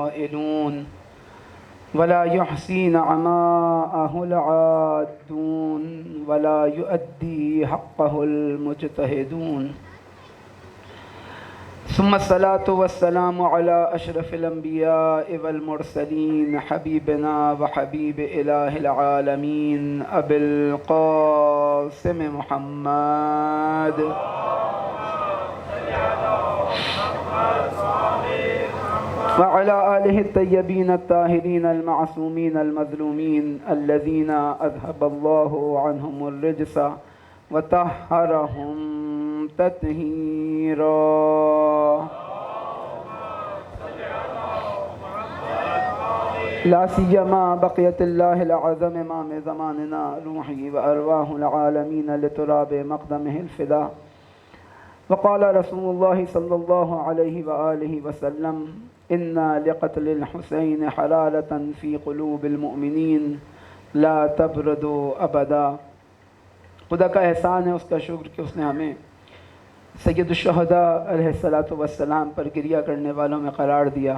القائلون ولا يحصي نعماءه العادون ولا يؤدي حقه المجتهدون ثم الصلاة والسلام على أشرف الأنبياء والمرسلين حبيبنا وحبيب إله العالمين أبي القاسم محمد وعلى آله الطيبين الطاهرين المعصومين المظلومين الذين أذهب الله عنهم الرجس وطهرهم تطهيرا. لا سيما بقية الله الأعظم إمام زماننا روحي وأرواح العالمين لتراب مقدمه الفداء. وقال رسول الله صلى الله عليه وآله وسلم إن لقتل الحسين حرارة في قلوب المؤمنين لا تبرد أبدا. خدا کا احسان ہے، اس کا شکر کہ اس نے ہمیں سید الشہداء علیہ الصلاۃ والسلام پر گریہ کرنے والوں میں قرار دیا.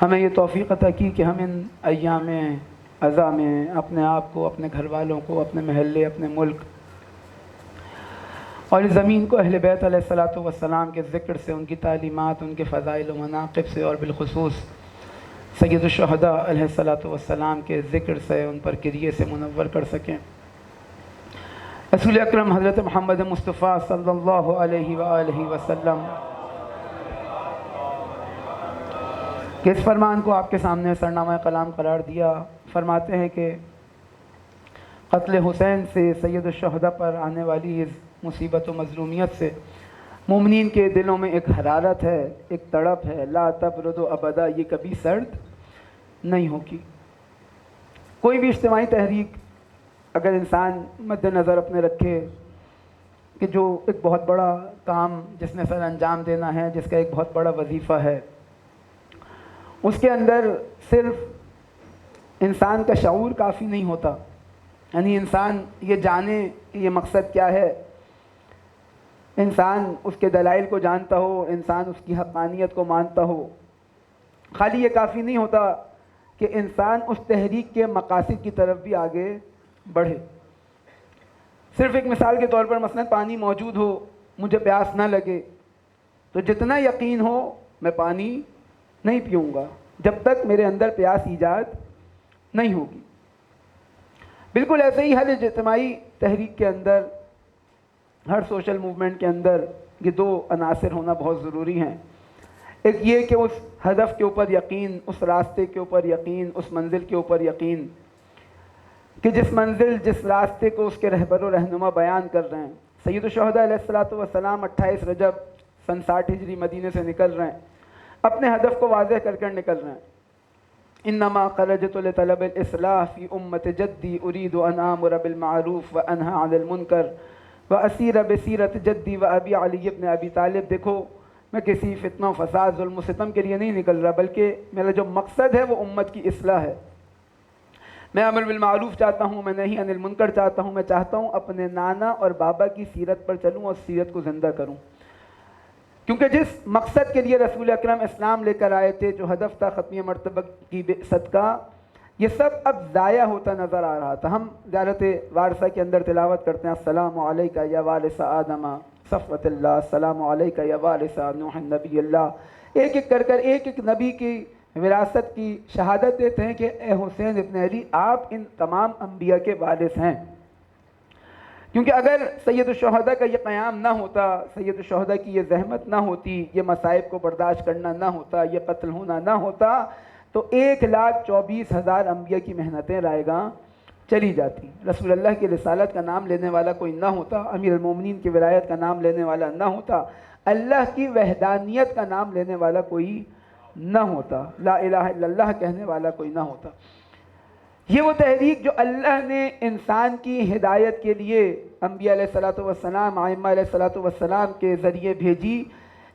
ہمیں یہ توفیق عطا کی کہ ہم ان ایام عزا میں اپنے آپ کو، اپنے گھر والوں کو، اپنے محلے، اپنے ملک اور اس زمین کو اہل بیت علیہ الصلاۃ والسلام کے ذکر سے، ان کی تعلیمات، ان کے فضائل و مناقب سے اور بالخصوص سید الشہداء علیہ الصلاۃ والسلام کے ذکر سے، ان پر گریے سے منور کر سکیں. رسول اکرم حضرت محمد مصطفیٰ صلی اللہ علیہ وآلہ وسلم کہ اس فرمان کو آپ کے سامنے سرنامہ کلام قرار دیا. فرماتے ہیں کہ قتل حسین سے، سید الشہداء پر آنے والی اس مصیبت و مظلومیت سے مومنین کے دلوں میں ایک حرارت ہے، ایک تڑپ ہے. لا تبرد ابدا، یہ کبھی سرد نہیں ہوگی. کوئی بھی اجتماعی تحریک اگر انسان مد نظر اپنے رکھے کہ جو ایک بہت بڑا کام جس نے سر انجام دینا ہے، جس کا ایک بہت بڑا وظیفہ ہے، اس کے اندر صرف انسان کا شعور کافی نہیں ہوتا. یعنی انسان یہ جانے کہ یہ مقصد کیا ہے، انسان اس کے دلائل کو جانتا ہو، انسان اس کی حقانیت کو مانتا ہو. خالی یہ کافی نہیں ہوتا کہ انسان اس تحریک کے مقاصد کی طرف بھی آگے بڑھے. صرف ایک مثال کے طور پر مثلا پانی موجود ہو، مجھے پیاس نہ لگے تو جتنا یقین ہو میں پانی نہیں پیوں گا جب تک میرے اندر پیاس ایجاد نہیں ہوگی. بالکل ایسے ہی ہر اجتماعی تحریک کے اندر، ہر سوشل موومنٹ کے اندر یہ دو عناصر ہونا بہت ضروری ہیں. ایک یہ کہ اس ہدف کے اوپر یقین، اس راستے کے اوپر یقین، اس منزل کے اوپر یقین کہ جس منزل، جس راستے کو اس کے رہبر و رہنما بیان کر رہے ہیں. سید الشہداء علیہ الصلاۃ والسلام 28 رجب سن 60 ہجری مدینے سے نکل رہے ہیں، اپنے ہدف کو واضح کر کر نکل رہے ہیں. انما خرجت لطلب الاصلاح فی امت جدی ارید ان آمر بالمعروف وانہی عن المنکر واسیر بسیرت جدی و ابی علی ابن ابی طالب. دیکھو میں کسی فتنہ و فساد، ظلم و ستم کے لیے نہیں نکل رہا، بلکہ میرا جو مقصد ہے وہ امت کی اصلاح ہے. میں امر بالمعروف چاہتا ہوں، میں نہی عن المنکر چاہتا ہوں. میں چاہتا ہوں اپنے نانا اور بابا کی سیرت پر چلوں اور سیرت کو زندہ کروں. کیونکہ جس مقصد کے لیے رسول اکرم اسلام لے کر آئے تھے، جو ہدف تھا ختمی مرتبہ کی صدقہ، یہ سب اب ضائع ہوتا نظر آ رہا تھا. ہم زیارت وارثہ کے اندر تلاوت کرتے ہیں السلام علیکہ یا وارث آدم صفوۃ اللہ، السلام علیکہ یا وارث نوح نبی اللہ. ایک ایک کر کر ایک ایک نبی کی وراثت کی شہادت دیتے ہیں کہ اے حسین ابن علی، آپ ان تمام انبیاء کے وارث ہیں. کیونکہ اگر سید الشہداء کا یہ قیام نہ ہوتا، سید الشہداء کی یہ زحمت نہ ہوتی، یہ مصائب کو برداشت کرنا نہ ہوتا، یہ قتل ہونا نہ ہوتا، تو 1,24,000 انبیاء کی محنتیں رائے گاں چلی جاتی. رسول اللہ کی رسالت کا نام لینے والا کوئی نہ ہوتا، امیر المومنین کی ولایت کا نام لینے والا نہ ہوتا، اللہ کی وحدانیت کا نام لینے والا کوئی نہ ہوتا، لا الہ الا اللہ کہنے والا کوئی نہ ہوتا. یہ وہ تحریک جو اللہ نے انسان کی ہدایت کے لیے انبیاء علیہ الصلاۃ والسلام، ائمہ علیہ الصلاۃ والسلام کے ذریعے بھیجی،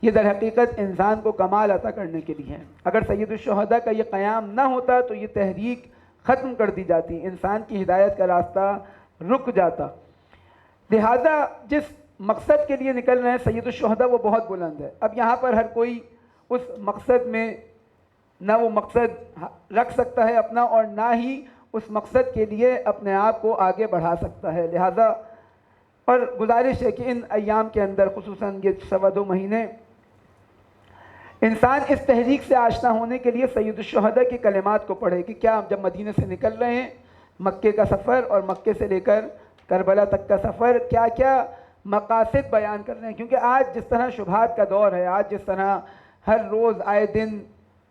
یہ در حقیقت انسان کو کمال عطا کرنے کے لیے ہے. اگر سید الشہداء کا یہ قیام نہ ہوتا تو یہ تحریک ختم کر دی جاتی، انسان کی ہدایت کا راستہ رک جاتا. لہذا جس مقصد کے لیے نکل رہے ہیں سید الشہداء وہ بہت بلند ہے. اب یہاں پر ہر کوئی اس مقصد میں نہ وہ مقصد رکھ سکتا ہے اپنا، اور نہ ہی اس مقصد کے لیے اپنے آپ کو آگے بڑھا سکتا ہے۔ لہٰذا اور گزارش ہے کہ ان ایام کے اندر، خصوصاً یہ 2.25 مہینے، انسان اس تحریک سے آشنا ہونے کے لیے سید الشہداء کی کلمات کو پڑھے کہ کیا جب مدینے سے نکل رہے ہیں، مکے کا سفر اور مکے سے لے کر کربلا تک کا سفر، کیا کیا مقاصد بیان کر رہے ہیں۔ کیونکہ آج جس طرح شبہات کا دور ہے، آج جس طرح ہر روز آئے دن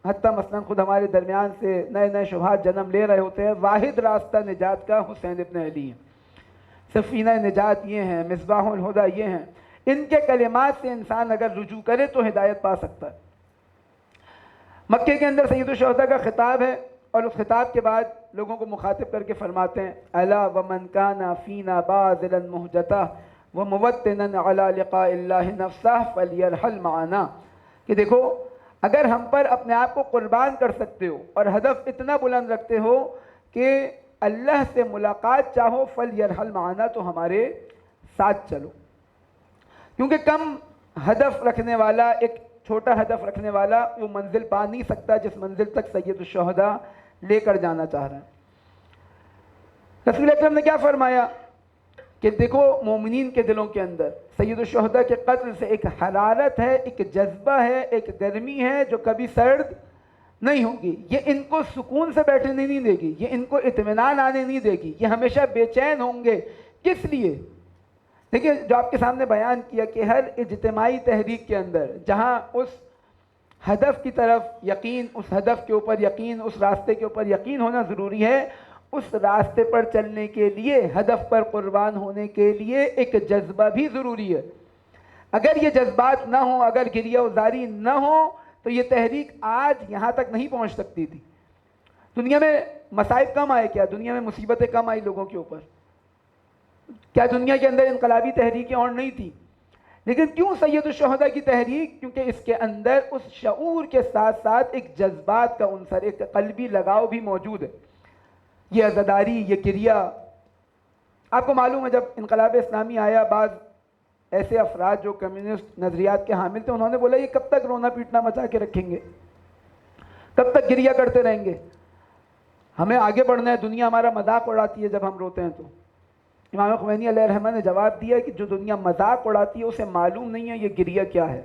حتیٰ مثلاً خود ہمارے درمیان سے نئے نئے شبہات جنم لے رہے ہوتے ہیں، واحد راستہ نجات کا حسین ابن علی ہے، سفینہ نجات یہ ہیں، مصباح الہدیٰ یہ ہیں۔ ان کے کلمات سے انسان اگر رجوع کرے تو ہدایت پا سکتا ہے۔ مکے کے اندر سید الشہداء کا خطاب ہے، اور اس خطاب کے بعد لوگوں کو مخاطب کر کے فرماتے ہیں الا ومن کان فینا باذلا مہجتہ وموطنا علی لقاء اللہ نفسہ فلیرحل معنا، کہ دیکھو اگر ہم پر اپنے آپ کو قربان کر سکتے ہو اور ہدف اتنا بلند رکھتے ہو کہ اللہ سے ملاقات چاہو، فلیرحل معنا، تو ہمارے ساتھ چلو۔ کیونکہ کم ہدف رکھنے والا، ایک چھوٹا ہدف رکھنے والا، وہ منزل پا نہیں سکتا جس منزل تک سید الشہداء لے کر جانا چاہ رہے ہیں۔ رسول اکرم نے کیا فرمایا کہ دیکھو مومنین کے دلوں کے اندر سید الشہداء کے قتل سے ایک حرارت ہے، ایک جذبہ ہے، ایک گرمی ہے جو کبھی سرد نہیں ہوگی۔ یہ ان کو سکون سے بیٹھنے نہیں دے گی، یہ ان کو اطمینان آنے نہیں دے گی، یہ ہمیشہ بے چین ہوں گے۔ کس لیے؟ دیکھیے جو آپ کے سامنے بیان کیا کہ ہر اجتماعی تحریک کے اندر جہاں اس ہدف کی طرف یقین، اس ہدف کے اوپر یقین، اس راستے کے اوپر یقین ہونا ضروری ہے، اس راستے پر چلنے کے لیے، ہدف پر قربان ہونے کے لیے ایک جذبہ بھی ضروری ہے۔ اگر یہ جذبات نہ ہوں، اگر گریہ وزاری نہ ہو تو یہ تحریک آج یہاں تک نہیں پہنچ سکتی تھی۔ دنیا میں مصائب کم آئے کیا؟ دنیا میں مصیبتیں کم آئی لوگوں کے اوپر؟ کیا دنیا کے اندر انقلابی تحریکیں اور نہیں تھی؟ لیکن کیوں سید الشہداء کی تحریک؟ کیونکہ اس کے اندر اس شعور کے ساتھ ساتھ ایک جذبات کا عنصر، ایک قلبی لگاؤ بھی موجود ہے۔ یہ عزاداری، یہ گریہ، آپ کو معلوم ہے جب انقلاب اسلامی آیا، بعض ایسے افراد جو کمیونسٹ نظریات کے حامل تھے، انہوں نے بولا یہ کب تک رونا پیٹنا مچا کے رکھیں گے، کب تک گریہ کرتے رہیں گے، ہمیں آگے بڑھنا ہے، دنیا ہمارا مذاق اڑاتی ہے جب ہم روتے ہیں۔ تو امام خمینی علیہ الرحمہ نے جواب دیا کہ جو دنیا مذاق اڑاتی ہے اسے معلوم نہیں ہے یہ گریہ کیا ہے۔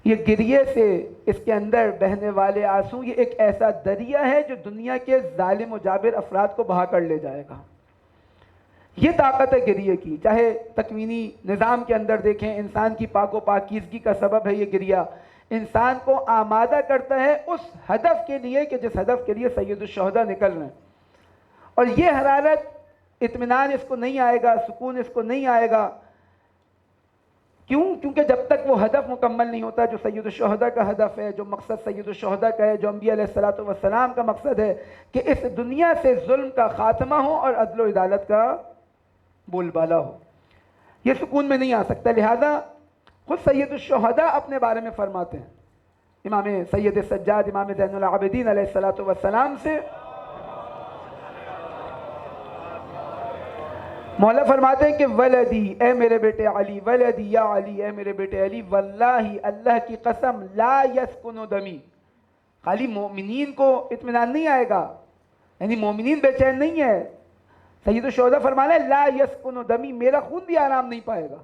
یہ گریہ سے، اس کے اندر بہنے والے آنسو، یہ ایک ایسا دریا ہے جو دنیا کے ظالم و جابر افراد کو بہا کر لے جائے گا۔ یہ طاقت ہے گریہ کی۔ چاہے تکوینی نظام کے اندر دیکھیں، انسان کی پاک و پاکیزگی کا سبب ہے یہ گریہ، انسان کو آمادہ کرتا ہے اس ہدف کے لیے کہ جس ہدف کے لیے سید الشہداء نکل رہے ہیں۔ اور یہ حرارت، اطمینان اس کو نہیں آئے گا، سکون اس کو نہیں آئے گا۔ کیوں؟ کیونکہ جب تک وہ ہدف مکمل نہیں ہوتا جو سید الشہداء کا ہدف ہے، جو مقصد سید الشہداء کا ہے، جو انبیاء علیہ الصلوۃ والسلام کا مقصد ہے کہ اس دنیا سے ظلم کا خاتمہ ہو اور عدل و عدالت کا بول بالا ہو، یہ سکون میں نہیں آ سکتا۔ لہذا خود سید الشہداء اپنے بارے میں فرماتے ہیں، امام سید سجاد، امام زین العابدین علیہ الصلوۃ والسلام سے مولا فرماتے ہیں کہ ولدی، اے میرے بیٹے علی، ولدی یا علی، اے میرے بیٹے علی، واللہ، اللہ کی قسم، لا یسکن دمی، خالی مومنین کو اطمینان نہیں آئے گا، یعنی مومنین بے چین نہیں ہے، سید الشہداء فرمانا ہے لا یسکن دمی، میرا خون بھی آرام نہیں پائے گا۔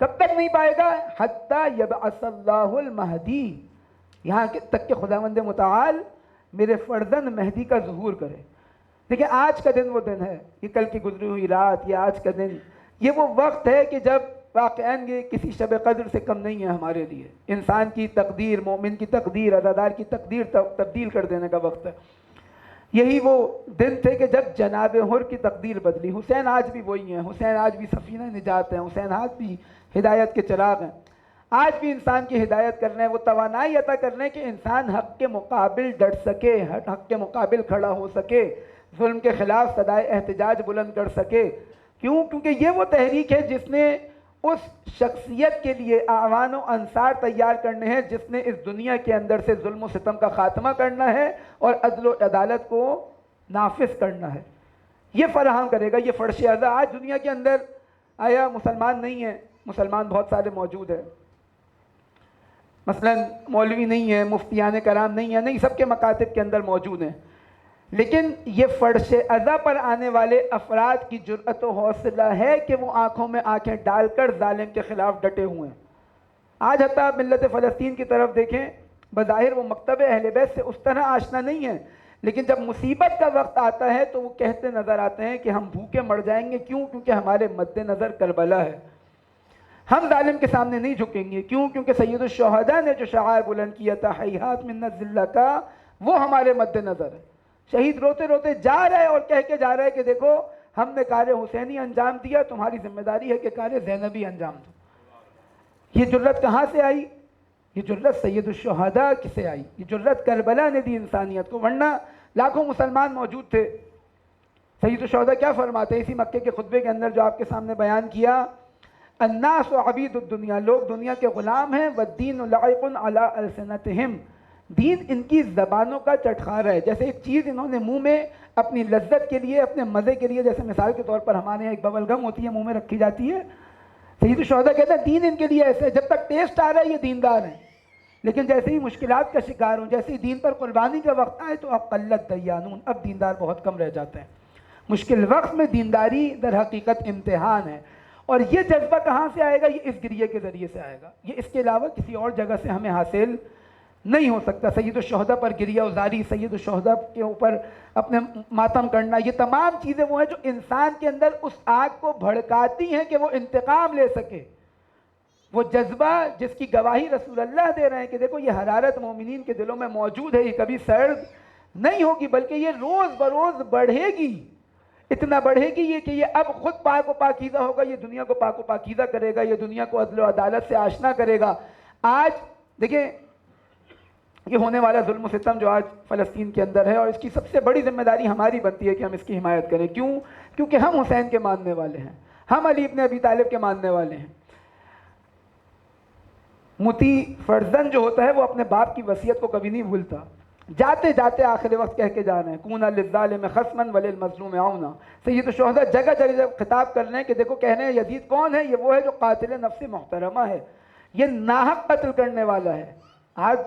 کب تک نہیں پائے گا؟ حتی یبعث اللہ المہدی، یہاں تک کہ خداوند متعال میرے فرزند مہدی کا ظہور کرے۔ دیکھیں آج کا دن وہ دن ہے، یہ کل کی گزری ہوئی رات، یہ آج کا دن، یہ وہ وقت ہے کہ جب واقعاً یہ کسی شب قدر سے کم نہیں ہے ہمارے لیے۔ انسان کی تقدیر، مومن کی تقدیر، عزادار کی تقدیر تبدیل کر دینے کا وقت ہے۔ یہی وہ دن تھے کہ جب جناب حر کی تقدیر بدلی۔ حسین آج بھی وہی ہیں، حسین آج بھی سفینہ نجات ہیں، حسین آج بھی ہدایت کے چراغ ہیں، آج بھی انسان کی ہدایت کرنا ہے، وہ توانائی عطا کرنا ہے کہ انسان حق کے مقابل ڈٹ سکے، حق کے مقابل کھڑا ہو سکے، ظلم کے خلاف صدائے احتجاج بلند کر سکے۔ کیوں؟ کیونکہ یہ وہ تحریک ہے جس نے اس شخصیت کے لیے اعوان و انصار تیار کرنے ہیں جس نے اس دنیا کے اندر سے ظلم و ستم کا خاتمہ کرنا ہے اور عدل و عدالت کو نافذ کرنا ہے۔ یہ فراہم کرے گا، یہ فرش عزا۔ آج دنیا کے اندر آیا مسلمان نہیں ہے، مسلمان بہت سارے موجود ہیں، مثلا مولوی نہیں ہیں، مفتیان کرام نہیں ہیں، نہیں، سب کے مکاتب کے اندر موجود ہیں، لیکن یہ فرش ازا پر آنے والے افراد کی جرأت و حوصلہ ہے کہ وہ آنکھوں میں آنکھیں ڈال کر ظالم کے خلاف ڈٹے ہوئے ہیں۔ آج حتیٰ آپ ملت فلسطین کی طرف دیکھیں، بظاہر وہ مکتب اہل بیت سے اس طرح آشنا نہیں ہے، لیکن جب مصیبت کا وقت آتا ہے تو وہ کہتے نظر آتے ہیں کہ ہم بھوکے مر جائیں گے، کیوں؟ کیونکہ ہمارے مد نظر کربلا ہے، ہم ظالم کے سامنے نہیں جھکیں گے، کیوں؟ کیونکہ سید الشہداء نے جو شعار بلند کیا تھا ہیہات من الذلہ کا، وہ ہمارے مد نظر ہے۔ شہید روتے روتے جا رہا ہے اور کہہ کے جا رہا ہے کہ دیکھو ہم نے کار حسینی انجام دیا، تمہاری ذمہ داری ہے کہ کار زینبی انجام دو۔ یہ جرت کہاں سے آئی؟ یہ جرت سید الشہداء سے آئی، یہ جرت کربلا نے دی انسانیت کو، ورنہ لاکھوں مسلمان موجود تھے۔ سید الشہداء کیا فرماتے ہیں اسی مکے کے خطبے کے اندر جو آپ کے سامنے بیان کیا؟ الناس عبید الدنیا، لوگ دنیا کے غلام ہیں، والدین لعق علی السنتہم، دین ان کی زبانوں کا چٹخارا ہے۔ جیسے ایک چیز انہوں نے منہ میں اپنی لذت کے لیے، اپنے مزے کے لیے، جیسے مثال کے طور پر ہمارے یہاں ایک ببل گم ہوتی ہے منہ میں رکھی جاتی ہے، سید الشہداء کہتے ہیں دین ان کے لیے ایسے ہے، جب تک ٹیسٹ آ رہا ہے یہ دیندار ہیں، لیکن جیسے ہی مشکلات کا شکار ہوں، جیسے ہی دین پر قربانی کا وقت آئے تو اب قلت دیانون، اب دیندار بہت کم رہ جاتے ہیں۔ مشکل وقت میں دینداری در حقیقت امتحان ہے، اور یہ جذبہ کہاں سے آئے گا؟ یہ اس گریے کے ذریعے سے آئے گا، یہ اس کے علاوہ کسی اور جگہ سے ہمیں حاصل نہیں ہو سکتا۔ سید الشہداء پر گریہ ازاری، سید الشہداء کے اوپر اپنے ماتم کرنا، یہ تمام چیزیں وہ ہیں جو انسان کے اندر اس آگ کو بھڑکاتی ہیں کہ وہ انتقام لے سکے۔ وہ جذبہ جس کی گواہی رسول اللہ دے رہے ہیں کہ دیکھو یہ حرارت مومنین کے دلوں میں موجود ہے، یہ کبھی سرد نہیں ہوگی بلکہ یہ روز بروز بڑھے گی، اتنا بڑھے گی یہ کہ یہ اب خود پاک و پاکیزہ ہوگا، یہ دنیا کو پاک و پاکیزہ کرے گا، یہ دنیا کو عدل و عدالت سے آشنا کرے گا۔ آج دیکھیں یہ ہونے والا ظلم و ستم جو آج فلسطین کے اندر ہے، اور اس کی سب سے بڑی ذمہ داری ہماری بنتی ہے کہ ہم اس کی حمایت کریں۔ کیوں؟ کیونکہ ہم حسین کے ماننے والے ہیں، ہم علی ابن ابی طالب کے ماننے والے ہیں۔ مطیع فرزند جو ہوتا ہے وہ اپنے باپ کی وصیت کو کبھی نہیں بھولتا۔ جاتے جاتے آخر وقت کہہ کے جا رہے ہیں کون للظالم خصما وللمظلوم عونا۔ سید الشہداء جگہ جگہ خطاب کر رہے ہیں کہ دیکھو، کہہ رہے ہیں یزید کون ہے؟ یہ وہ ہے جو قاتل نفس محترمہ ہے، یہ ناحق قتل کرنے والا ہے۔ آج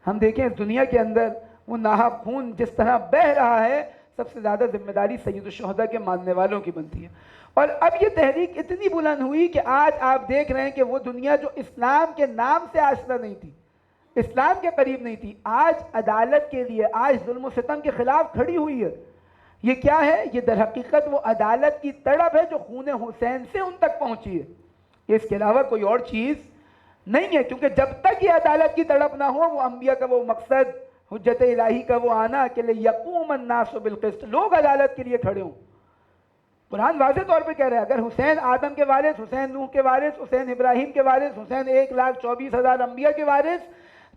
ہم دیکھیں اس دنیا کے اندر وہ ناحق خون جس طرح بہہ رہا ہے، سب سے زیادہ ذمہ داری سید الشہداء کے ماننے والوں کی بنتی ہے۔ اور اب یہ تحریک اتنی بلند ہوئی کہ آج آپ دیکھ رہے ہیں کہ وہ دنیا جو اسلام کے نام سے آشنا نہیں تھی، اسلام کے قریب نہیں تھی، آج عدالت کے لیے، آج ظلم و ستم کے خلاف کھڑی ہوئی ہے۔ یہ کیا ہے؟ یہ در حقیقت وہ عدالت کی تڑپ ہے جو خون حسین سے ان تک پہنچی ہے، اس کے علاوہ کوئی اور چیز نہیں ہے۔ کیونکہ جب تک یہ عدالت کی تڑپ نہ ہو، وہ انبیاء کا وہ مقصد، حجت الہی کا وہ آنا کہ لیقوم الناس بالقسط، لوگ عدالت کے لیے کھڑے ہوں۔ قرآن واضح طور پہ کہہ رہا ہے اگر حسین آدم کے وارث، حسین نوح کے وارث، حسین ابراہیم کے وارث، حسین 1,24,000 انبیاء کے وارث،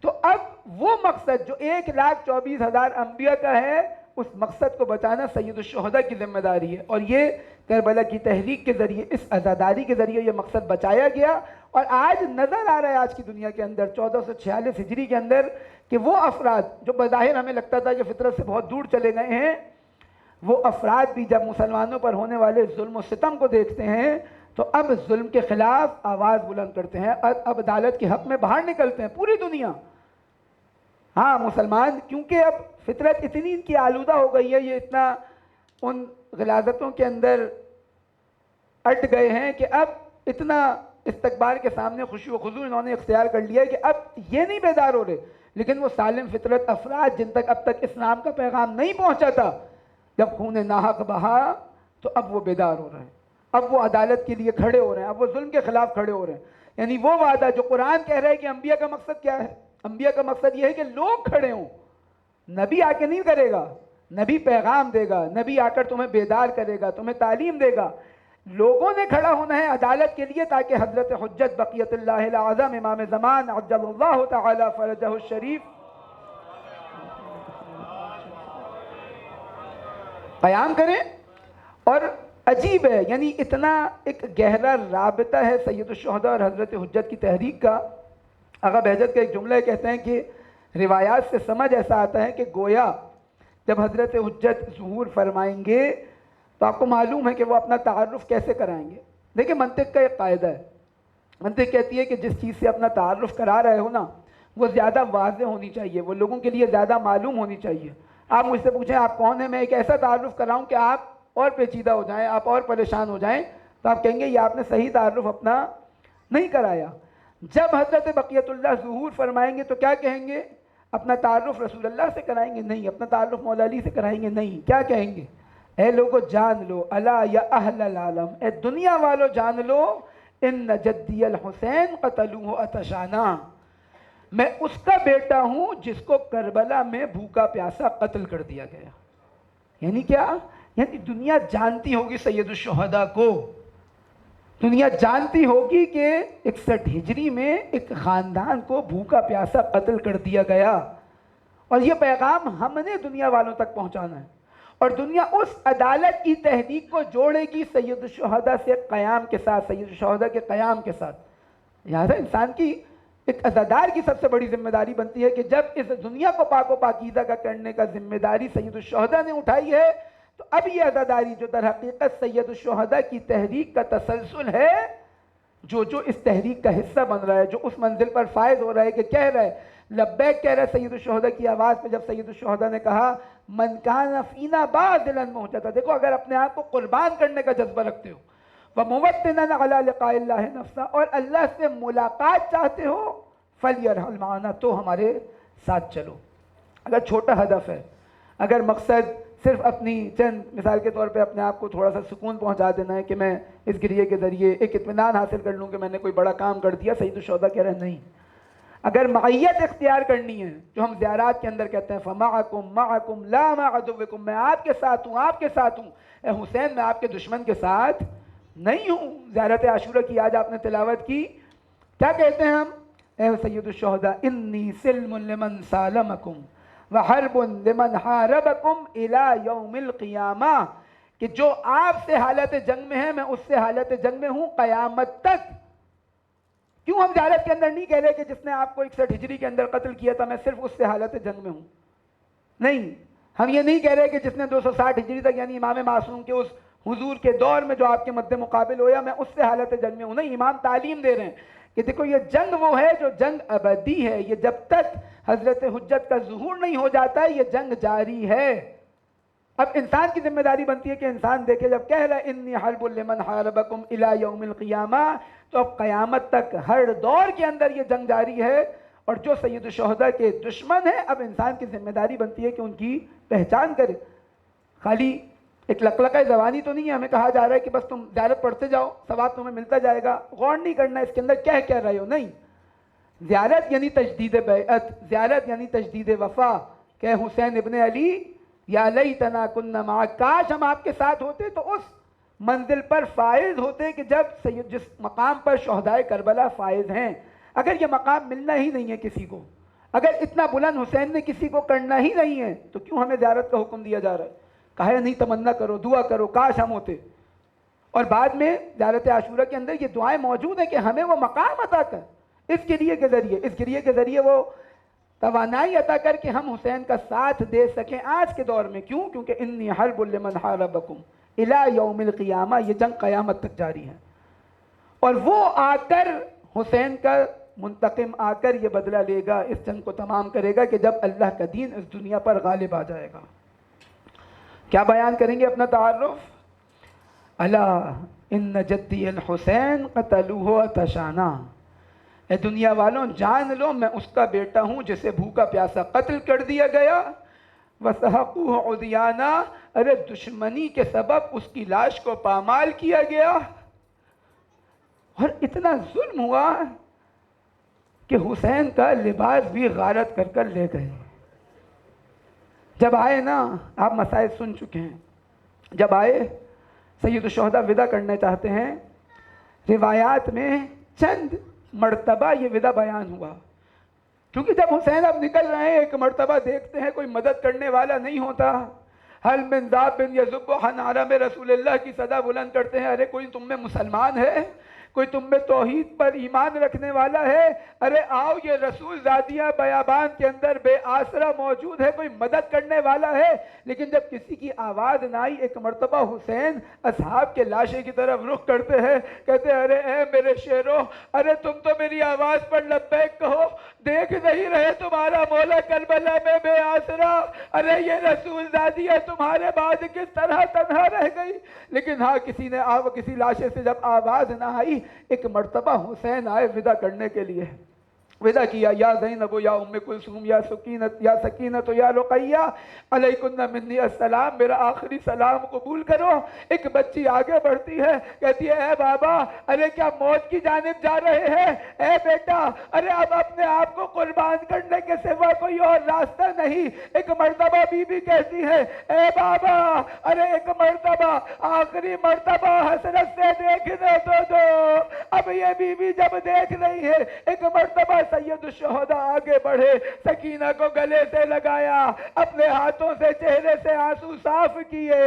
تو اب وہ مقصد جو 1,24,000 انبیاء کا ہے، اس مقصد کو بچانا سید الشہداء کی ذمہ داری ہے، اور یہ کربلا کی تحریک کے ذریعے، اس عزاداری کے ذریعے یہ مقصد بچایا گیا۔ اور آج نظر آ رہا ہے آج کی دنیا کے اندر 1446 ہجری کے اندر کہ وہ افراد جو بظاہر ہمیں لگتا تھا کہ فطرت سے بہت دور چلے گئے ہیں، وہ افراد بھی جب مسلمانوں پر ہونے والے ظلم و ستم کو دیکھتے ہیں تو اب ظلم کے خلاف آواز بلند کرتے ہیں، اب عدالت کے حق میں باہر نکلتے ہیں، پوری دنیا۔ ہاں مسلمان کیونکہ اب فطرت اتنی ان کی آلودہ ہو گئی ہے، یہ اتنا ان غلاظتوں کے اندر اٹ گئے ہیں کہ اب اتنا استقبال کے سامنے خشوع و خضوع انہوں نے اختیار کر لیا ہے کہ اب یہ نہیں بیدار ہو رہے، لیکن وہ سالم فطرت افراد جن تک اب تک اسلام کا پیغام نہیں پہنچا تھا، جب خون ناحق بہا تو اب وہ بیدار ہو رہے ہیں، اب وہ عدالت کے لیے کھڑے ہو رہے ہیں، اب وہ ظلم کے خلاف کھڑے ہو رہے ہیں۔ یعنی وہ وعدہ جو قرآن کہہ رہا ہے کہ انبیاء کا مقصد کیا ہے؟ انبیاء کا مقصد یہ ہے کہ لوگ کھڑے ہوں، نبی آ کے نہیں کرے گا، نبی پیغام دے گا، نبی آ کر تمہیں بیدار کرے گا، تمہیں تعلیم دے گا، لوگوں نے کھڑا ہونا ہے عدالت کے لیے تاکہ حضرت حجت بقیت اللہ الاعظم امام زمان عجل اللہ تعالی فرجہ الشریف قیام کریں۔ اور عجیب ہے، یعنی اتنا ایک گہرا رابطہ ہے سید الشہداء اور حضرت حجت کی تحریک کا۔ آغا بہجت کا ایک جملہ کہتے ہیں کہ روایات سے سمجھ ایسا آتا ہے کہ گویا جب حضرت حجت ظہور فرمائیں گے تو آپ کو معلوم ہے کہ وہ اپنا تعارف کیسے کرائیں گے۔ دیکھیں منطق کا ایک قاعدہ ہے، منطق کہتی ہے کہ جس چیز سے اپنا تعارف کرا رہے ہو نا، وہ زیادہ واضح ہونی چاہیے، وہ لوگوں کے لیے زیادہ معلوم ہونی چاہیے۔ آپ مجھ سے پوچھیں آپ کون ہیں، میں ایک ایسا تعارف کراؤں کہ آپ اور پیچیدہ ہو جائیں، آپ اور پریشان ہو جائیں، تو آپ کہیں گے یہ آپ نے صحیح تعارف اپنا نہیں کرایا۔ جب حضرت بقیت اللہ ظہور فرمائیں گے تو کیا کہیں گے؟ اپنا تعارف رسول اللہ سے کرائیں گے؟ نہیں۔ اپنا تعارف مولا علی سے کرائیں گے؟ نہیں۔ کیا کہیں گے؟ اے لوگو جان لو، الا یا اہل العالم، اے دنیا والو جان لو، ان جدی الحسین قتلوہ اتشانا، میں اس کا بیٹا ہوں جس کو کربلا میں بھوکا پیاسا قتل کر دیا گیا۔ یعنی کیا؟ یعنی دنیا جانتی ہوگی سید الشہداء کو، دنیا جانتی ہوگی کہ 61 ہجری میں ایک خاندان کو بھوکا پیاسا قتل کر دیا گیا، اور یہ پیغام ہم نے دنیا والوں تک پہنچانا ہے، اور دنیا اس عدالت کی تحریک کو جوڑے گی سید الشہداء سے قیام کے ساتھ، سید الشہداء کے قیام کے ساتھ۔ لہٰذا انسان کی ایک عزادار کی سب سے بڑی ذمہ داری بنتی ہے کہ جب اس دنیا کو پاک و پاکیزہ کا کرنے کا ذمہ داری سید الشہداء نے اٹھائی ہے، تو اب یہ عزاداری جو در حقیقت سید الشہداء کی تحریک کا تسلسل ہے، جو اس تحریک کا حصہ بن رہا ہے، جو اس منزل پر فائز ہو رہا ہے کہ کہہ رہا ہے لبیک، کہہ رہا ہے سید الشہداء کی آواز پہ، جب سید الشہداء نے کہا من کان فینا باذلا مہجتا، دیکھو اگر اپنے آپ کو قربان کرنے کا جذبہ رکھتے ہو، وموطنا علی لقاء اللہ نفسا، اور اللہ سے ملاقات چاہتے ہو، فلیرحل معنا، تو ہمارے ساتھ چلو۔ اگر چھوٹا ہدف ہے، اگر مقصد صرف اپنی چند مثال کے طور پہ اپنے آپ کو تھوڑا سا سکون پہنچا دینا ہے کہ میں اس گریے کے ذریعے ایک اطمینان حاصل کر لوں کہ میں نے کوئی بڑا کام کر دیا، سید الشہداء کہہ رہے ہیں نہیں۔ اگر معیت اختیار کرنی ہے، جو ہم زیارات کے اندر کہتے ہیں فَمَعَكُمْ مَعَكُمْ لَا مَعَ عَدُوِّكُمْ، میں آپ کے ساتھ ہوں، آپ کے ساتھ ہوں، اے حسین میں آپ کے دشمن کے ساتھ نہیں ہوں۔ زیارت عاشورہ کی آج آپ نے تلاوت کی، کیا کہتے ہیں ہم؟ اے سید الشہداء انی سلم لمن سالمکم وحرب لمن حاربکم الی یوم القیامہ، کہ جو آپ سے حالت جنگ میں ہے میں اس سے حالت جنگ میں ہوں قیامت تک۔ کیوں ہم زیارت کے اندر نہیں کہہ رہے کہ جس نے آپ کو 61 ہجری کے اندر قتل کیا تھا میں صرف اس سے حالت جنگ میں ہوں؟ نہیں، ہم یہ نہیں کہہ رہے کہ جس نے 260 ہجری تک یعنی امام معصوم کے اس حضور کے دور میں جو آپ کے مد مقابل ہویا میں اس سے حالت جنگ میں ہوں۔ نہیں، امام تعلیم دے رہے ہیں کہ دیکھو یہ جنگ وہ ہے جو جنگ ابدی ہے، یہ جب تک حضرت حجت کا ظہور نہیں ہو جاتا ہے یہ جنگ جاری ہے۔ اب انسان کی ذمہ داری بنتی ہے کہ انسان دیکھے جب کہہ رہا ہے انی حرب لمن حاربکم الی یوم القیامہ، تو اب قیامت تک ہر دور کے اندر یہ جنگ جاری ہے، اور جو سید الشہداء کے دشمن ہیں اب انسان کی ذمہ داری بنتی ہے کہ ان کی پہچان کرے۔ خالی ایک لقلقہ زبانی تو نہیں ہے، ہمیں کہا جا رہا ہے کہ بس تم زیارت پڑھتے جاؤ ثواب تمہیں ملتا جائے گا، غور نہیں کرنا اس کے اندر کیا کہہ رہے ہو۔ نہیں، زیارت یعنی تجدید بیعت، زیارت یعنی تجدید وفا، کہ حسین ابن علی یا لیتنا کننا معک، کاش ہم آپ کے ساتھ ہوتے تو اس منزل پر فائز ہوتے کہ جب سید جس مقام پر شہدائے کربلا فائز ہیں۔ اگر یہ مقام ملنا ہی نہیں ہے کسی کو، اگر اتنا بلند حسین نے کسی کو کرنا ہی نہیں ہے، تو کیوں ہمیں زیارت کا حکم دیا جا رہا ہے؟ کہا ہے نہیں تمنا کرو، دعا کرو کاش ہم ہوتے۔ اور بعد میں زیارت عاشورہ کے اندر یہ دعائیں موجود ہیں کہ ہمیں وہ مقام عطا کر، اس گریے کے ذریعے وہ توانائی عطا کر کے ہم حسین کا ساتھ دے سکیں آج کے دور میں۔ کیوں؟ کیونکہ انی حرب لمن حاربکم الی یوم القیامہ، یہ جنگ قیامت تک جاری ہے، اور وہ آ کر حسین کا منتقم آ کر یہ بدلہ لے گا، اس جنگ کو تمام کرے گا کہ جب اللہ کا دین اس دنیا پر غالب آ جائے گا۔ کیا بیان کریں گے اپنا تعارف؟ الا ان جدی الحسین قتلوہ اتشانا، اے دنیا والوں جان لو میں اس کا بیٹا ہوں جسے بھوکا پیاسا قتل کر دیا گیا، وسحقوہ عدیانا، ارے دشمنی کے سبب اس کی لاش کو پامال کیا گیا، اور اتنا ظلم ہوا کہ حسین کا لباس بھی غارت کر کر لے گئے۔ جب آئے نا، آپ مسائل سن چکے ہیں، جب آئے سید الشہداء ودا کرنا چاہتے ہیں، روایات میں چند مرتبہ یہ ودا بیان ہوا، کیونکہ جب حسین اب نکل رہے ہیں ایک مرتبہ دیکھتے ہیں کوئی مدد کرنے والا نہیں ہوتا، حل من ذاب یذب نعرہ میں رسول اللہ کی صدا بلند کرتے ہیں، ارے کوئی تم میں مسلمان ہے، کوئی تم میں توحید پر ایمان رکھنے والا ہے، ارے آؤ یہ رسول زادیہ بیابان کے اندر بے آسرا موجود ہے، کوئی مدد کرنے والا ہے۔ لیکن جب کسی کی آواز نہ آئی، ایک مرتبہ حسین اصحاب کے لاشے کی طرف رخ کرتے ہیں، کہتے ہیں ارے اے میرے شیرو، ارے تم تو میری آواز پر لبیک کہو، دیکھ نہیں رہے تمہارا مولا کربلا میں بے آسرا؟ ارے یہ رسول زادی ہے تمہارے بعد کس طرح تنہا رہ گئی؟ لیکن ہاں کسی لاشے سے جب آواز نہ آئی، ایک مرتبہ حسین آئے ودا کرنے کے لیے، ودا کیا، یا زینب یا ام کلثوم یا سکینت یا رقیہ علیکن منی السلام، میرا آخری سلام قبول کرو۔ ایک بچی آگے بڑھتی ہے، کہتی ہے اے بابا، ارے کیا موت کی جانب جا رہے ہیں؟ اے بیٹا، ارے اب اپنے آپ کو قربان کرنے کے سوا کوئی اور راستہ نہیں۔ ایک مرتبہ بی بی کہتی ہے اے بابا، ارے ایک مرتبہ، آخری مرتبہ حسرت سے دیکھنے دو۔ اب یہ بی بی جب دیکھ رہی ہے، ایک مرتبہ سید الشہداء آگے بڑھے، سکینہ کو گلے سے لگایا، اپنے ہاتھوں سے چہرے سے آنسو صاف کیے۔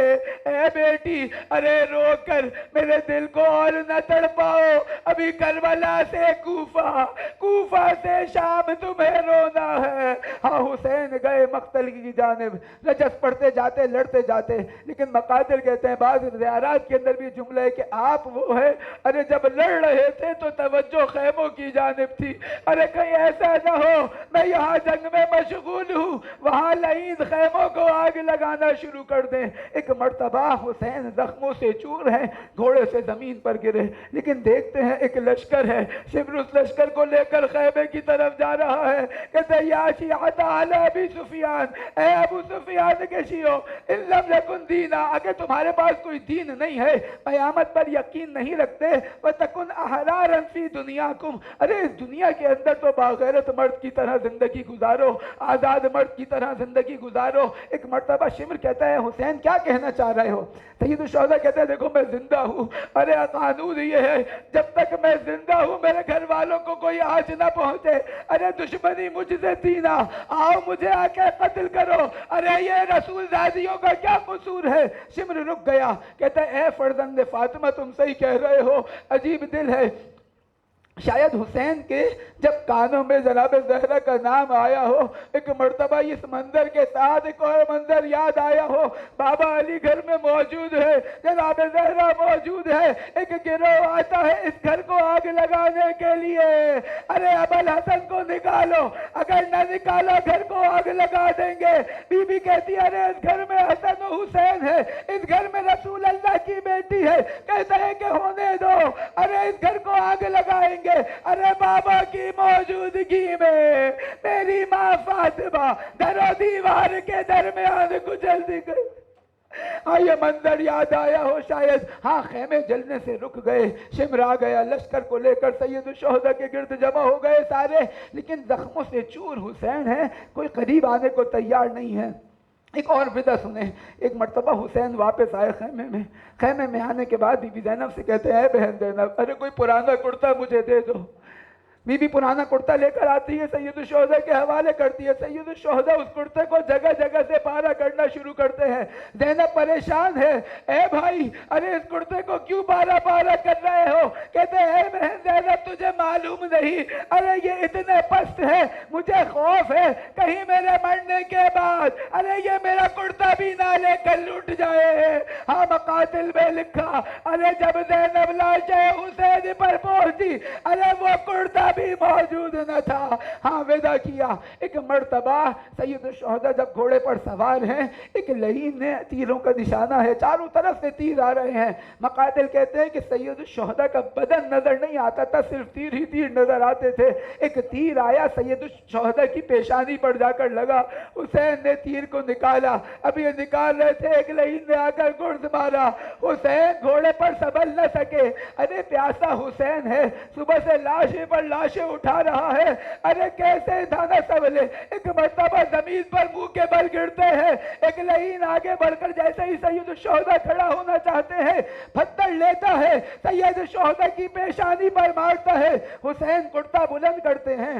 اے بیٹی، ارے رو کر میرے دل کو اور نہ تڑپاؤ، ابھی کربلا سے کوفہ سے شام تمہیں رونا ہے۔ ہاں حسین گئے مقتل کی جانب، رجس پڑھتے جاتے، لڑتے جاتے، لیکن مقاتل کہتے ہیں بعض زیارات کے اندر بھی جملہ ہے کہ آپ وہ ہے، ارے جب لڑ رہے تھے تو توجہ خیموں کی جانب تھی، ارے کہیں ایسا نہ ہو میں یہاں جنگ میں مشغول ہوں، وہاں لعین خیموں کو آگ لگانا شروع کر دیں۔ ایک مرتبہ حسین زخموں سے چور ہیں، گھوڑے سے زمین پر گرے، لیکن دیکھتے ہیں ایک لشکر ہے، شمر اس لشکر کو لے کر خیمے کی طرف جا رہا ہے، کہتے ہیں یا شیعۃ علی ابی سفیان، اے ابو سفیان کے شیعوں، ان لم یکن دینا، اگر تمہارے پاس کوئی دین نہیں ہے، قیامت پر یقین نہیں رکھتے، وَتَكُنْ أَحْرَارًا فِي دُنْيَاكُمْ، ارے اس دنیا کے اندر تو باغیرت مرد کی طرح زندگی گزارو، آزاد مرد کی طرح زندگی گزارو۔ ایک مرتبہ شمر کہتا ہے حسین کیا کہنا چاہ رہے ہو؟ سید الشہداء کہتے ہیں دیکھو میں زندہ ہوں، ارے قانون یہ ہے جب تک میں زندہ ہوں میرے گھر والوں کو کوئی آج نہ پہنچے، ارے دشمنی مجھ سے تھی نہ، آؤ مجھے آ کے قتل کرو، ارے یہ رسول زادیوں کا کیا قصور ہے؟ شمر رک گیا، کہتا ہے اے فرزند فاطمہ تم صحیح کہہ رہے ہو، عجیب دل ہے۔ شاید حسین کے جب کانوں میں جناب زہرا کا نام آیا ہو، ایک مرتبہ اس منظر کے ساتھ ایک اور منظر یاد آیا ہو، بابا علی گھر میں موجود ہے، جناب زہرا موجود ہے، ایک گروہ آتا ہے اس گھر کو آگ لگانے کے لیے، ارے ابوالحسن کو نکالو، اگر نہ نکالا گھر کو آگ لگا دیں گے۔ بی بی کہتی ہے ارے اس گھر میں حسن و حسین ہے، اس گھر میں رسول اللہ کی بیٹی ہے، کہتا ہے کہ ہونے دو، ارے اس گھر کو آگ لگائیں گے۔ ارے بابا کی موجودگی میں میری ماں فاطمہ در و دیوار کے درمیان کچل دی گئی۔ ہاں یہ منظر یاد آیا ہو شاید، ہاں خیمے جلنے سے رک گئے، شمر آ گیا لشکر کو لے کر سید الشہداء کے گرد جمع ہو گئے سارے، لیکن زخموں سے چور حسین ہے، کوئی قریب آنے کو تیار نہیں ہے۔ ایک اور بدعت سنیں، ایک مرتبہ حسین واپس آئے خیمے میں آنے کے بعد بی بی زینب سے کہتے ہیں اے بہن زینب، ارے کوئی پرانا کرتا مجھے دے دو۔ بی بی پرانا کرتا لے کر آتی ہے، سید الشہداء کے حوالے کرتی ہے، سید الشہداء اس کرتے کو جگہ جگہ سے پارا کرنا شروع کرتے ہیں۔ زینب پریشان ہے، اے بھائی ارے اس کرتے کو کیوں پارا کر رہے ہو؟ کہتے ہیں اے بہن زینب تجھے معلوم نہیں، ارے یہ اتنے پست ہے، مجھے خوف ہے کہیں میرے مرنے کے بعد ارے یہ میرا کرتا بھی نہ لے کر لوٹ جائے۔ ہاں مقاتل میں لکھا، ارے جب زینب لاش حسین پر پہنچی، ارے وہ کرتا بھی موجود نہ تھا۔ ہاں ودا کیا۔ ایک مرتبہ سید الشہداء جب گھوڑے پر سوار ہیں، ایک لعین نے تیروں کا نشانہ ہے، چاروں طرف سے تیر آ رہے ہیں، مقاتل کہتے ہیں کہ سید الشہداء کا بدن نظر نہیں آتا تھا، صرف تیر ہی تیر نظر آتے تھے۔ ایک تیر آیا سید الشہداء کی پیشانی پر جا کر لگا، حسین نے تیر کو نکالا، اب یہ نکال رہے تھے، ایک لعین نے آ کر گرز مارا، حسین گھوڑے پر سنبھل نہ سکے، ارے پیاسا حسین ہے، صبح سے لاشیں پر لاشیں اٹھا رہا ہے، ارے کیسے دھانا سنبھلے؟ ایک مرتبہ زمین پر منہ کے بل گرتے ہیں، ایک لعین آگے بڑھ کر جیسے ہی سید الشہداء کھڑا ہونا چاہتے ہیں، پتھر لیتا ہے، سید الشہداء کی پیشانی پر مارتا ہے، حسین کرتا بلند کرتے ہیں،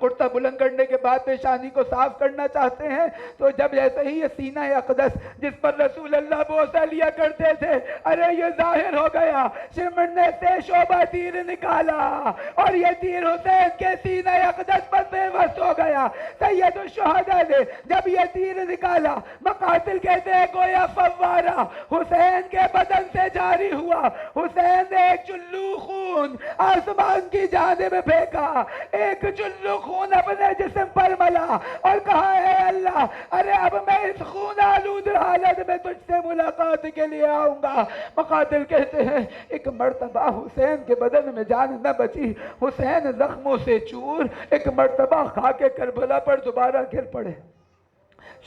کرتا بلند کرنے کے بعد پیشانی کو صاف کرنا چاہتے ہیں، تو جب جیسے ہی یہ سینہ اقدس جس پر رسول اللہ بوسہ لیا کرتے تھے، ارے یہ ظاہر ہو گیا، شمر نے سے شعبہ تیر نکالا اور یہ تیر حسین کے سینہ اقدس پر بے وس ہو گیا۔ سید الشہداء نے جب یہ تیر نکالا، مقاتل کہتے ہیں گویا فوارہ حسین کے بدن سے جاری ہوا، حسین نے ایک چلو خون آسمان کی جانب پھینکا، ایک چلو تو خون اپنے جسم پر ملا اور کہا اے اللہ ارے اب میں اس خون آلود حالت میں تجھ سے ملاقات کے لیے آؤں گا۔ مقاتل کہتے ہیں ایک مرتبہ حسین کے بدن میں جان نہ بچی، حسین زخموں سے چور ایک مرتبہ خاک کربلا پر دوبارہ گر پڑے۔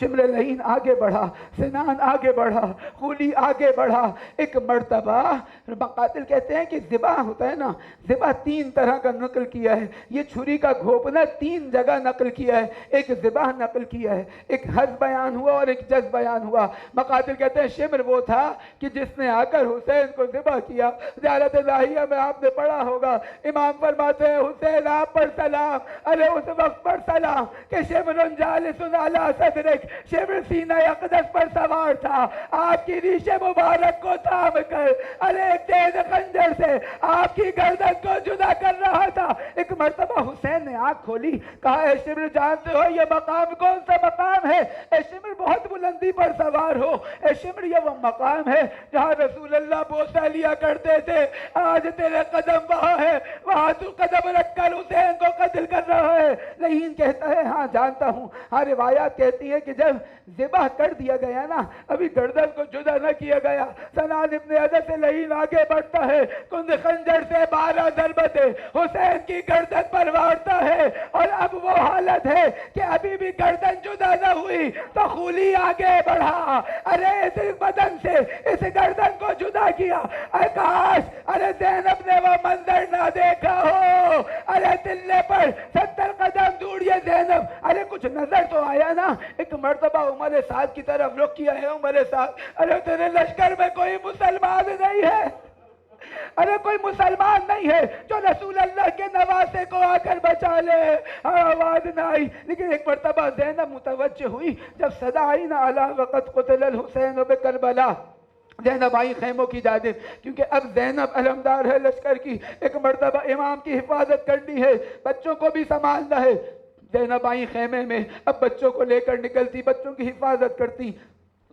شمر لعین آگے بڑھا، سنان آگے بڑھا، خولی آگے بڑھا۔ ایک مرتبہ مقاتل کہتے ہیں کہ ذبح ہوتا ہے نا، ذبح 3 طرح کا نقل کیا ہے، یہ چھری کا گھونپنا 3 جگہ نقل کیا ہے، ایک ذبح نقل کیا ہے، ایک حز بیان ہوا اور ایک جز بیان ہوا۔ مقاتل کہتے ہیں شمر وہ تھا کہ جس نے آ کر حسین کو ذبح کیا۔ زیارت الہیہ میں آپ نے پڑھا ہوگا، امام فرماتے ہیں حسین آپ پر سلام، ارے اس وقت پر سلام کہ شمر جالس علی صدرک، شمر سینہ اقدس پر سوار تھا، آپ کی ریش مبارک کو تھام کر ارے ایک تیز خنجر سے آپ کی گردن کو جدا کر رہا تھا۔ ایک مرتبہ حسین نے آنکھ کھولی، کہا اے شمر جانتے ہو یہ مقام کون سا مقام ہے؟ اے شمر بہت بلندی پر سوار ہو، اے شمر یہ وہ مقام ہے جہاں رسول اللہ بوسہ لیا کرتے تھے، آج تیرے قدم وہاں ہے، وہاں تو قدم رکھ کر حسین کو قتل کر رہا ہے۔ لعین کہتا ہے ہاں جانتا ہوں، ہاں روایات کہتی ہے کہ جب ذبح کر دیا گیا نا ابھی گردن کو جدا نہ کیا گیا، سنان ابن عدد سے لعین آگے بڑھتا ہے، کند خنجر سے 12 ضربتیں حسین کی گردن پر وارتا ہے، اور اب وہ حالت ہے کہ ابھی بھی گردن جدا نہ ہوئی تو خولی آگے بڑھا، ارے اس بدن سے اس گردن کو جدا کیا۔ اے کاش ارے زینب نے وہ منظر نہ دیکھا ہو، ارے تلے پر 70 قدم دور یہ زینب، ارے کچھ نظر تو آیا نا۔ ایک مرتبہ عمر سعد کی طرف رخ کیا ہے، عمر سعد ارے تیرے لشکر میں کوئی مسلمان نہیں ہے، ارے کوئی مسلمان نہیں ہے جو رسول اللہ کے نواسے کو آ کر بچا لے۔ آواز نہ آئی، لیکن ایک مرتبہ زینب متوجہ ہوئی جب صدا آئی نا الا وقت قتل الحسین بکربلا، زینب آئی خیموں کی جانب، کیونکہ اب زینب علمدار ہے لشکر کی، ایک مرتبہ امام کی حفاظت کرنی ہے، بچوں کو بھی سنبھالنا ہے۔ زینب آئی خیمے میں، اب بچوں کو لے کر نکلتی، بچوں کی حفاظت کرتی،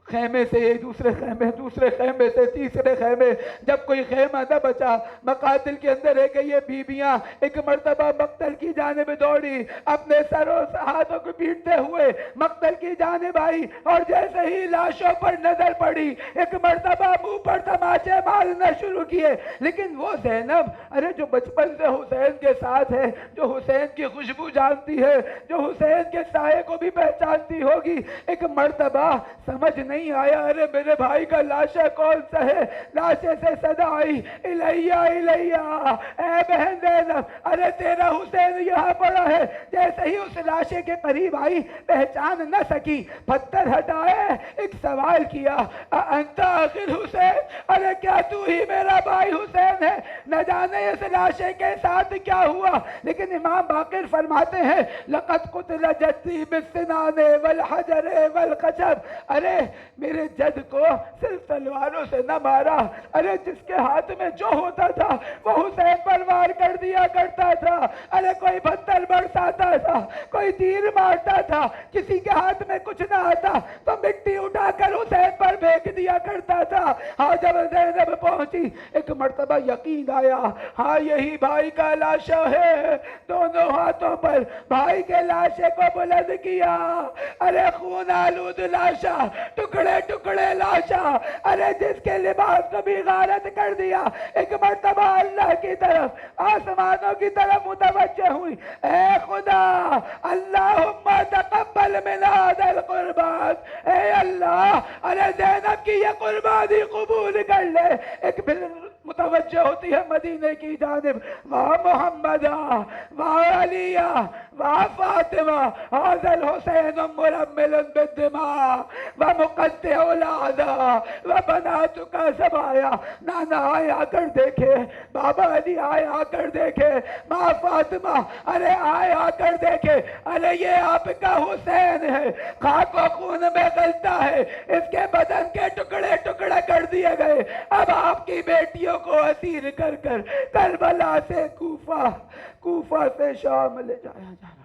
خیمے سے دوسرے خیمے، دوسرے خیمے سے تیسرے خیمے، جب کوئی خیمہ نہ بچا مقاتل کے اندر رہ گئی یہ بیویاں ایک مرتبہ مقتل کی جانب دوڑی، اپنے سروں ہاتھوں کو پیٹتے ہوئے مقتل کی جانب آئی، اور جیسے ہی لاشوں پر نظر پڑی ایک مرتبہ منہ پر تماچے مارنا شروع کیے۔ لیکن وہ زینب ارے جو بچپن سے حسین کے ساتھ ہے، جو حسین کی خوشبو جانتی ہے، جو حسین کے سائے کو بھی پہچانتی ہوگی، ایک مرتبہ سمجھ نہیں آیا ارے میرے بھائی کا لاشا کون سا ہے، لاشے سے صدا آئی الیہ الیہ، اے بہن زینب ارے تیرا حسین یہاں پڑا ہے۔ جیسے ہی اس لاشے کے قریب آئی پہچان نہ سکی، پتھر ہٹائے، ایک سوال کیا انت آخر حسین، ارے کیا تو ہی میرا بھائی حسین ہے؟ نہ جانے اس لاشے کے ساتھ کیا ہوا، لیکن امام باقر فرماتے ہیں لقد قتل جدی بالسنان والحجر والخشب، ارے میرے جد کو صرف تلواروں سے نہ مارا، ارے جس کے ہاتھ میں جو ہوتا تھا وہ حسین پر وار کر دیا کرتا تھا، ارے کوئی پتھر برساتا تھا، کوئی تیر مارتا تھا، کسی کے ہاتھ میں کچھ نہ آتا تو مٹی اٹھا کر حسین پر پھینک دیا کرتا تھا۔ ہاں جب زینب پہنچی ایک مرتبہ یقین آیا، ہاں یہی بھائی کا لاشا ہے، دونوں ہاتھوں پر بھائی کے لاشے کو بلند کیا، ارے خون آلود لاشا، ٹکڑے ٹکڑے لاشا، ارے جس کے لباس کو بھی غارت کر دیا۔ ایک مرتبہ اللہ کی طرف آسمانوں کی طرف متوجہ ہوئی، اے خدا اللہم تقبل من هذا القربان، اے اللہ ارے زینب کی یہ قربانی قبول کر لے۔ ایک پھر متوجہ ہوتی ہے مدینے کی جانب، وہاں محمد وہاں علی وہاں فاطمہ، هذا الحسین مرمل بالدماء ومقطع الاعضاء وبناتک سبایا، نانا آئے آ کر دیکھے، بابا علی آئے آ کر دیکھے، ماں فاطمہ ارے آئے آ کر دیکھے، ارے یہ آپ کا حسین ہے، خاک و خون میں غلطہ ہے، اس کے بدن کے ٹکڑے ٹکڑے کر دیے گئے، اب آپ کی بیٹیوں کو اسیر کر کر کربلا سے کوفہ سے شام لے جایا جا رہا۔